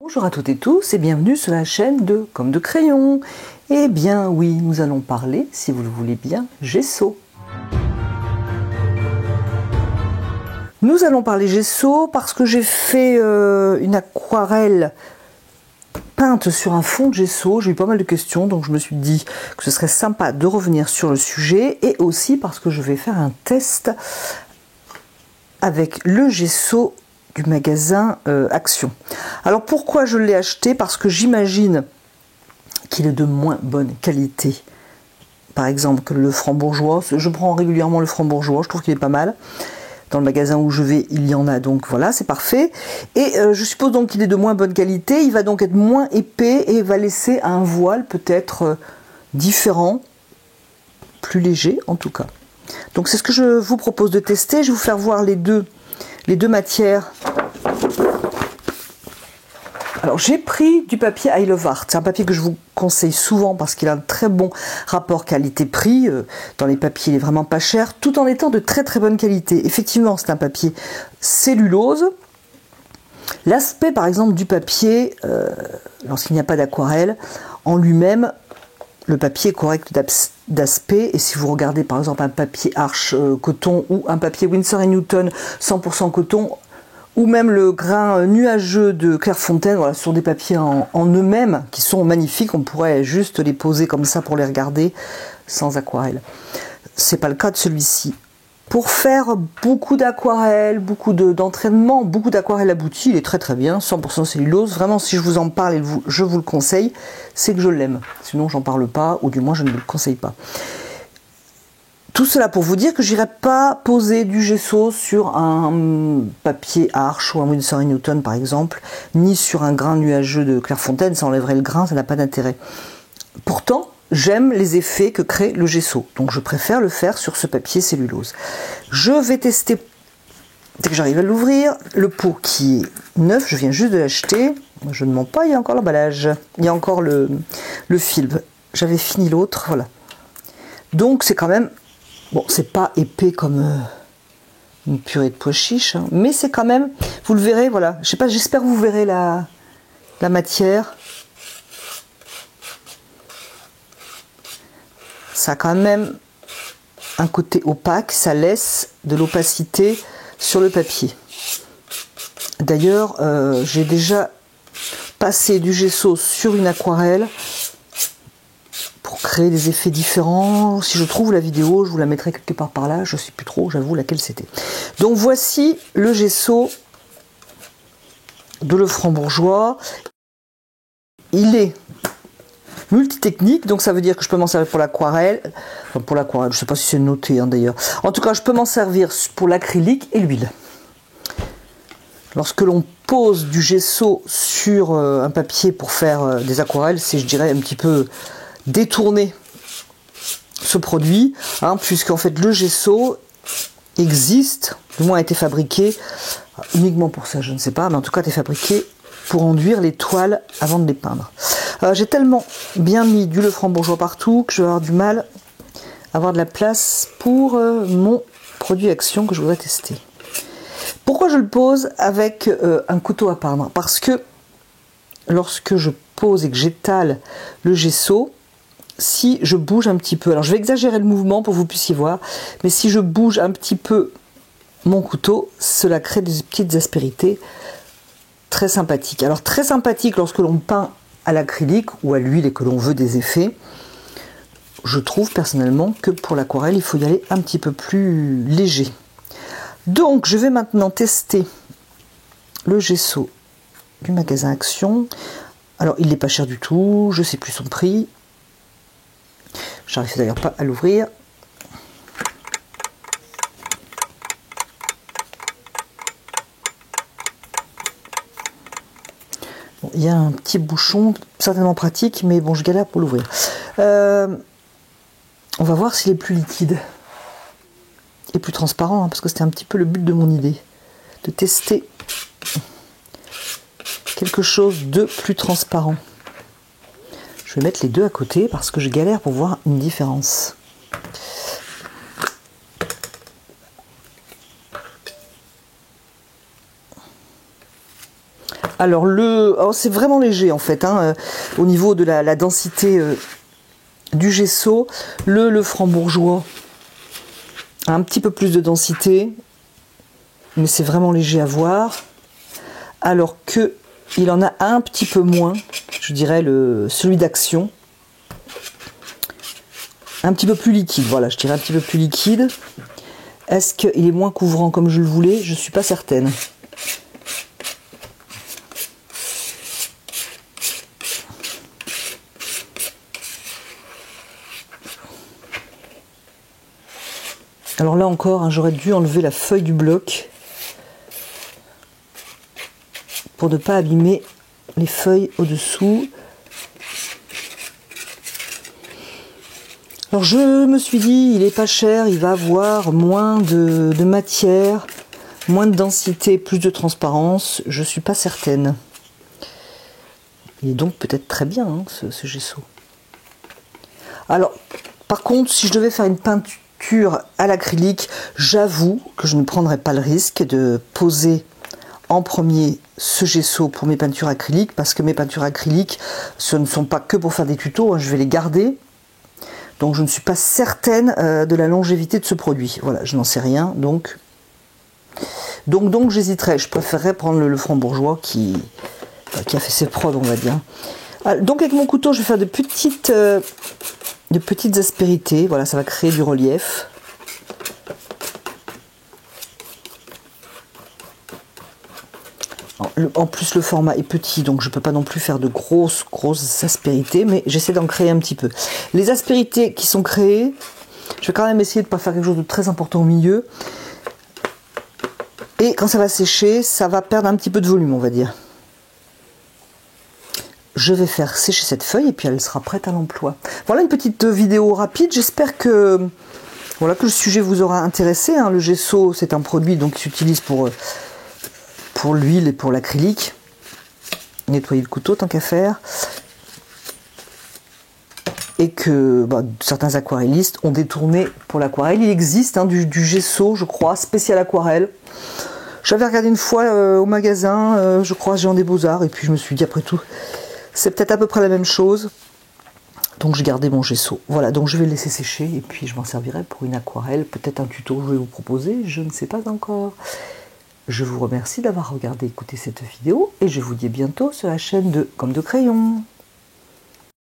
Bonjour à toutes et tous et bienvenue sur la chaîne de Comme de Crayon. Eh bien oui, nous allons parler, si vous le voulez bien, gesso. Nous allons parler gesso parce que j'ai fait une aquarelle peinte sur un fond de gesso. J'ai eu pas mal de questions, donc je me suis dit que ce serait sympa de revenir sur le sujet, et aussi parce que je vais faire un test avec le gesso du magasin Action. Alors pourquoi je l'ai acheté? Parce que j'imagine qu'il est de moins bonne qualité, par exemple, que le Franc-Bourgeois. Je prends régulièrement le Franc-Bourgeois, je trouve qu'il est pas mal. Dans le magasin où je vais, il y en a, donc voilà, c'est parfait. Et je suppose donc qu'il est de moins bonne qualité, il va donc être moins épais et va laisser un voile peut-être différent, plus léger en tout cas. Donc c'est ce que je vous propose de tester. Je vais vous faire voir les deux matières. Alors j'ai pris du papier I Love Art, c'est un papier que je vous conseille souvent parce qu'il a un très bon rapport qualité-prix. Dans les papiers il est vraiment pas cher, tout en étant de très très bonne qualité. Effectivement c'est un papier cellulose. L'aspect par exemple du papier, lorsqu'il n'y a pas d'aquarelle, en lui-même, le papier est correct d'aspect, et si vous regardez par exemple un papier Arches coton ou un papier Winsor & Newton 100% coton, ou même le grain nuageux de Clairefontaine, voilà, sur des papiers en eux-mêmes qui sont magnifiques, on pourrait juste les poser comme ça pour les regarder sans aquarelle. C'est pas le cas de celui-ci. Pour faire beaucoup d'aquarelle, beaucoup d'entraînement, beaucoup d'aquarelle aboutie, il est très très bien, 100% cellulose. Vraiment, si je vous en parle et je vous le conseille, c'est que je l'aime. Sinon, j'en parle pas, ou du moins je ne le conseille pas. Tout cela pour vous dire que j'irai pas poser du gesso sur un papier Arches ou un Winsor & Newton par exemple, ni sur un grain nuageux de Clairefontaine, ça enlèverait le grain, ça n'a pas d'intérêt. Pourtant, j'aime les effets que crée le gesso, donc je préfère le faire sur ce papier cellulose. Je vais tester, dès que j'arrive à l'ouvrir, le pot qui est neuf, je viens juste de l'acheter, je ne mens pas, il y a encore l'emballage, il y a encore le film, j'avais fini l'autre, voilà. Donc c'est quand même, bon, c'est pas épais comme une purée de pois chiches, hein, mais c'est quand même, vous le verrez, voilà. Je sais pas, j'espère que vous verrez la matière. Ça a quand même un côté opaque, ça laisse de l'opacité sur le papier. D'ailleurs, j'ai déjà passé du gesso sur une aquarelle pour créer des effets différents. Si je trouve la vidéo, je vous la mettrai quelque part par là, je ne sais plus trop, j'avoue, laquelle c'était. Donc voici le gesso de le Franc-Bourgeois. Il est multitechnique, donc ça veut dire que je peux m'en servir pour l'aquarelle, enfin pour l'aquarelle, je ne sais pas si c'est noté hein, d'ailleurs. En tout cas, je peux m'en servir pour l'acrylique et l'huile. Lorsque l'on pose du gesso sur un papier pour faire des aquarelles, c'est, je dirais, un petit peu détourner ce produit, hein, puisqu'en fait le gesso existe, du moins a été fabriqué uniquement pour ça, je ne sais pas, mais en tout cas a été fabriqué pour enduire les toiles avant de les peindre. J'ai tellement bien mis du Franc-Bourgeois partout que je vais avoir du mal à avoir de la place pour mon produit Action que je voudrais tester. Pourquoi je le pose avec un couteau à peindre? Parce que lorsque je pose et que j'étale le gesso, si je bouge un petit peu, alors je vais exagérer le mouvement pour que vous puissiez voir, mais si je bouge un petit peu mon couteau, cela crée des petites aspérités très sympathiques. Alors très sympathique lorsque l'on peint à l'acrylique ou à l'huile et que l'on veut des effets. Je trouve personnellement que pour l'aquarelle, il faut y aller un petit peu plus léger. Donc je vais maintenant tester le gesso du magasin Action. Alors il n'est pas cher du tout, je ne sais plus son prix. J'arrive d'ailleurs pas à l'ouvrir. Bon, il y a un petit bouchon, certainement pratique, mais bon, je galère pour l'ouvrir. On va voir s'il est plus liquide et plus transparent, hein, parce que c'était un petit peu le but de mon idée, de tester quelque chose de plus transparent. Je vais mettre les deux à côté parce que je galère pour voir une différence. Alors, c'est vraiment léger en fait, hein, au niveau de la densité du gesso. Le Franc-Bourgeois a un petit peu plus de densité, mais c'est vraiment léger à voir. Alors que il en a un petit peu moins, je dirais celui d'Action. Un petit peu plus liquide, voilà, je dirais un petit peu plus liquide. Est-ce qu'il est moins couvrant comme je le voulais? Je ne suis pas certaine. Alors là encore, hein, j'aurais dû enlever la feuille du bloc pour ne pas abîmer les feuilles au-dessous. Alors je me suis dit, il est pas cher, il va avoir moins de matière, moins de densité, plus de transparence. Je suis pas certaine. Il est donc peut-être très bien, hein, ce gesso. Alors, par contre, si je devais faire une peinture à l'acrylique, j'avoue que je ne prendrais pas le risque de poser en premier ce gesso pour mes peintures acryliques, parce que mes peintures acryliques, ce ne sont pas que pour faire des tutos, hein, je vais les garder. Donc je ne suis pas certaine de la longévité de ce produit. Voilà, je n'en sais rien, donc j'hésiterais. Je préférerais prendre le Franc-Bourgeois qui a fait ses preuves, on va dire. Donc avec mon couteau, je vais faire de petites aspérités. Voilà, ça va créer du relief. En plus, le format est petit, donc je ne peux pas non plus faire de grosses aspérités, mais j'essaie d'en créer un petit peu. Les aspérités qui sont créées, je vais quand même essayer de ne pas faire quelque chose de très important au milieu. Et quand ça va sécher, ça va perdre un petit peu de volume, on va dire. Je vais faire sécher cette feuille et puis elle sera prête à l'emploi. Voilà une petite vidéo rapide. J'espère que le sujet vous aura intéressé, hein. Le gesso, c'est un produit donc, qui s'utilise pour l'huile et pour l'acrylique. Nettoyer le couteau tant qu'à faire. Et que certains aquarellistes ont détourné pour l'aquarelle. Il existe du gesso, je crois, spécial aquarelle. J'avais regardé une fois au magasin, je crois, Géant des Beaux-Arts, et puis je me suis dit, après tout, c'est peut-être à peu près la même chose. Donc j'ai gardé mon gesso. Voilà, donc je vais le laisser sécher, et puis je m'en servirai pour une aquarelle. Peut-être un tuto, je vais vous proposer, je ne sais pas encore. Je vous remercie d'avoir regardé et écouté cette vidéo, et je vous dis à bientôt sur la chaîne de Comme de Crayon.